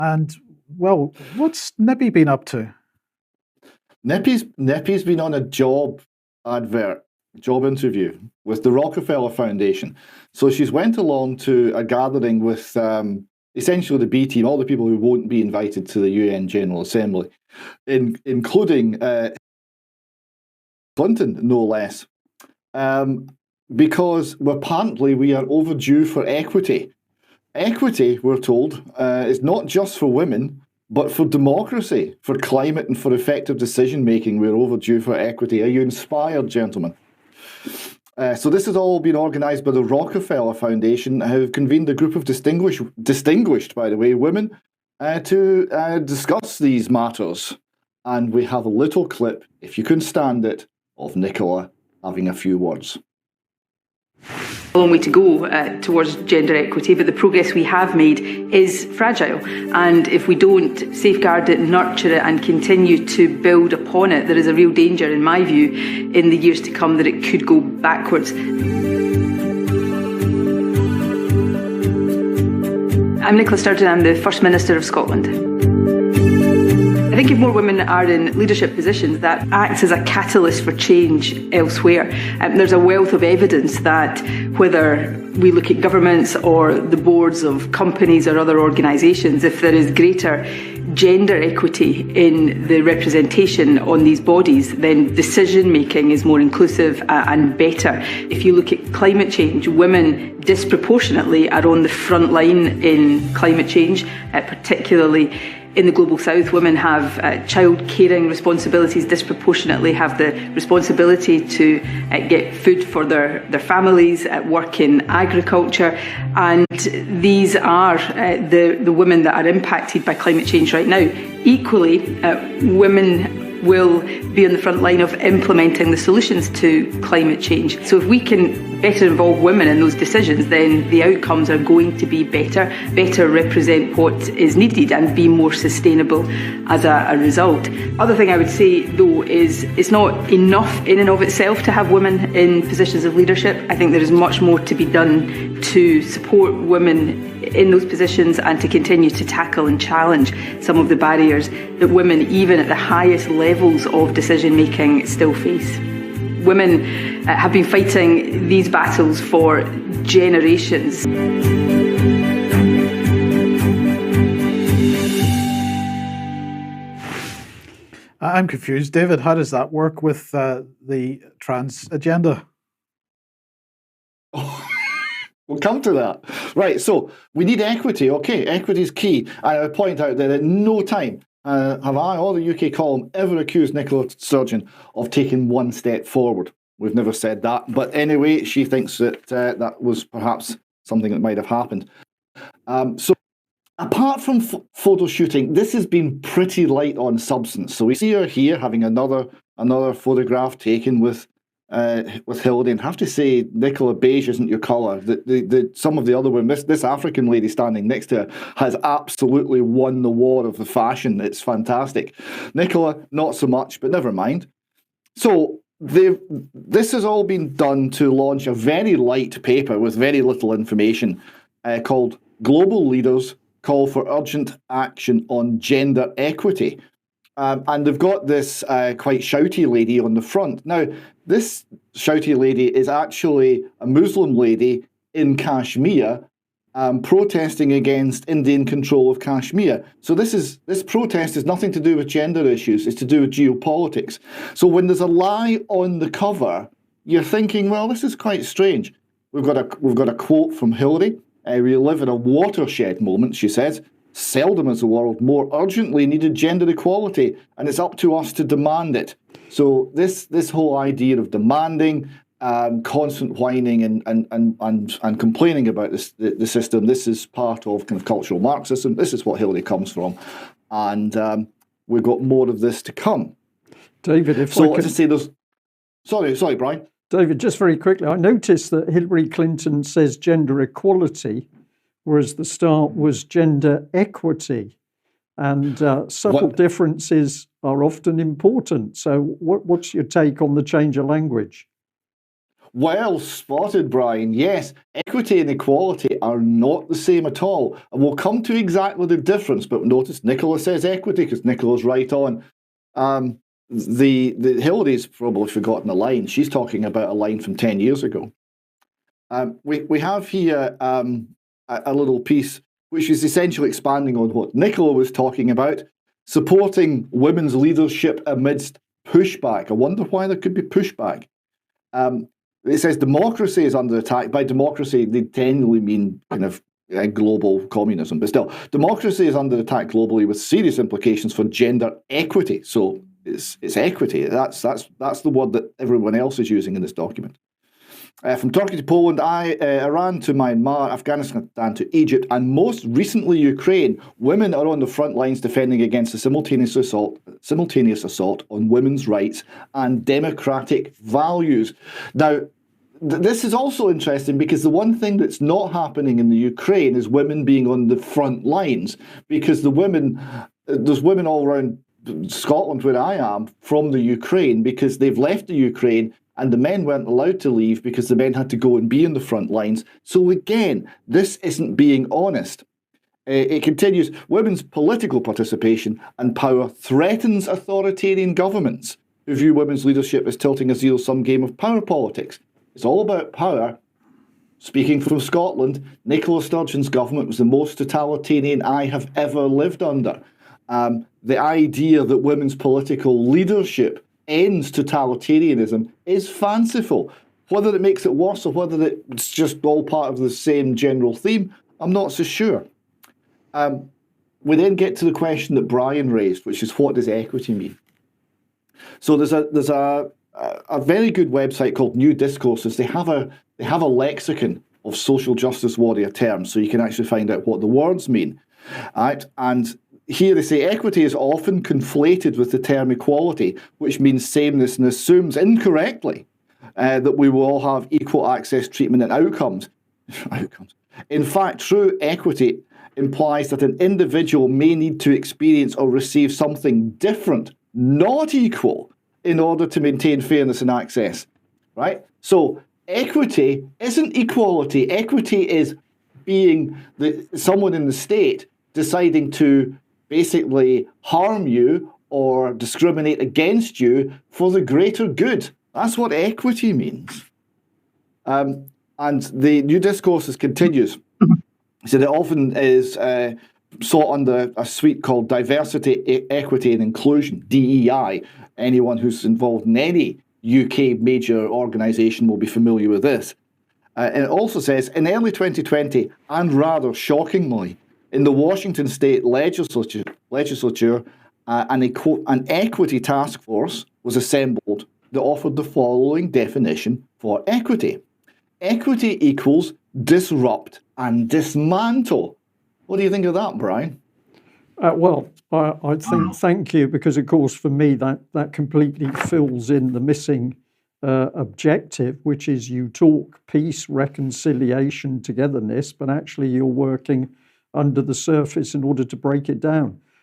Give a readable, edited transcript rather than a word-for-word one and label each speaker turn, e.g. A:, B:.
A: And, well, what's Nippy been up to?
B: Nippy's been on a job interview with the Rockefeller Foundation. So she's went along to a gathering with essentially the B team, all the people who won't be invited to the UN General Assembly, including Clinton, no less. Because apparently we are overdue for equity. Equity, we're told, is not just for women, but for democracy, for climate and for effective decision-making. We're overdue for equity. Are you inspired, gentlemen? So this has all been organised by the Rockefeller Foundation, who have convened a group of distinguished, by the way, women to discuss these matters. And we have a little clip, if you can stand it, of Nicola having a few words.
C: A long way to go towards gender equity, but the progress we have made is fragile. And if we don't safeguard it, nurture it, and continue to build upon it, there is a real danger, in my view, in the years to come that it could go backwards. I'm Nicola Sturgeon, I'm the First Minister of Scotland. I think if more women are in leadership positions, that acts as a catalyst for change elsewhere. There's a wealth of evidence that whether we look at governments or the boards of companies or other organisations, if there is greater gender equity in the representation on these bodies, then decision-making is more inclusive and better. If you look at climate change, women disproportionately are on the front line in climate change, particularly in the Global South. Women have child caring responsibilities, disproportionately have the responsibility to get food for their families, work in agriculture, and these are the women that are impacted by climate change right now. Equally, women will be on the front line of implementing the solutions to climate change. So if we can better involve women in those decisions, then the outcomes are going to be better represent what is needed and be more sustainable as a result. Other thing I would say, though, is it's not enough in and of itself to have women in positions of leadership. I think there is much more to be done to support women in those positions and to continue to tackle and challenge some of the barriers that women, even at the highest levels of decision making, still face. Women have been fighting these battles for generations.
A: I'm confused. David, how does that work with the trans agenda?
B: We'll come to that. Right, so we need equity. Okay, equity is key. I would point out that at no time have I or the UK column ever accused Nicola Sturgeon of taking one step forward. We've never said that. But anyway, she thinks that that was perhaps something that might have happened. So apart from photo shooting, this has been pretty light on substance. So we see her here having another photograph taken with Hildy, and have to say, Nicola, beige isn't your colour. Some of the other women, this African lady standing next to her has absolutely won the war of the fashion. It's fantastic. Nicola, not so much, but never mind. So this has all been done to launch a very light paper with very little information called Global Leaders Call for Urgent Action on Gender Equity. And they've got this quite shouty lady on the front. Now, this shouty lady is actually a Muslim lady in Kashmir protesting against Indian control of Kashmir. So this protest is nothing to do with gender issues. It's to do with geopolitics. So when there's a lie on the cover, you're thinking, well, this is quite strange. We've got a quote from Hilary. We live in a watershed moment, she says. Seldom has the world more urgently needed gender equality, and it's up to us to demand it. So this whole idea of demanding, constant whining and complaining about the system, this is part of kind of cultural Marxism. This is what Hilary comes from, and we've got more of this to come.
D: David, if
B: so
D: I could...
B: to say, there's sorry, Brian.
D: David, just very quickly, I noticed that Hillary Clinton says gender equality, whereas the start was gender equity. And subtle differences are often important. So what's your take on the change of language?
B: Well spotted, Brian. Yes, equity and equality are not the same at all. And we'll come to exactly the difference, but notice Nicola says equity because Nicola's right on. The Hillary's probably forgotten a line. She's talking about a line from 10 years ago. We have here a little piece which is essentially expanding on what Nicola was talking about, supporting women's leadership amidst pushback. I wonder why there could be pushback. It says democracy is under attack. By democracy, they generally mean kind of global communism, but still, democracy is under attack globally with serious implications for gender equity. So it's equity. That's the word that everyone else is using in this document. From Turkey to Poland, Iran to Myanmar, Afghanistan to Egypt, and most recently Ukraine, women are on the front lines defending against the simultaneous assault on women's rights and democratic values. Now, this is also interesting because the one thing that's not happening in the Ukraine is women being on the front lines, because there's women all around Scotland where I am from the Ukraine because they've left the Ukraine. And the men weren't allowed to leave because the men had to go and be in the front lines. So again, this isn't being honest. It continues, women's political participation and power threatens authoritarian governments who view women's leadership as tilting a zero-sum game of power politics. It's all about power. Speaking from Scotland, Nicola Sturgeon's government was the most totalitarian I have ever lived under. The idea that women's political leadership ends totalitarianism is fanciful. Whether it makes it worse or whether it's just all part of the same general theme, I'm not so sure. We then get to the question that Brian raised, which is, what does equity mean? So there's a very good website called New Discourses. They have a lexicon of social justice warrior terms, so you can actually find out what the words mean. Right? And here they say equity is often conflated with the term equality, which means sameness, and assumes incorrectly that we will all have equal access, treatment, and outcomes. In fact, true equity implies that an individual may need to experience or receive something different, not equal, in order to maintain fairness and access. Right? So equity isn't equality. Equity is being someone in the state deciding to basically harm you or discriminate against you for the greater good. That's what equity means. And the New Discourses continues. So it often is sought under a suite called diversity, equity and inclusion, DEI. Anyone who's involved in any UK major organisation will be familiar with this. And it also says, in early 2020, and rather shockingly, in the Washington State Legislature, an equity task force was assembled that offered the following definition for equity. Equity equals disrupt and dismantle. What do you think of that, Brian?
D: I think, thank you, because of course for me that completely fills in the missing objective, which is you talk peace, reconciliation, togetherness, but actually you're working under the surface in order to break it down.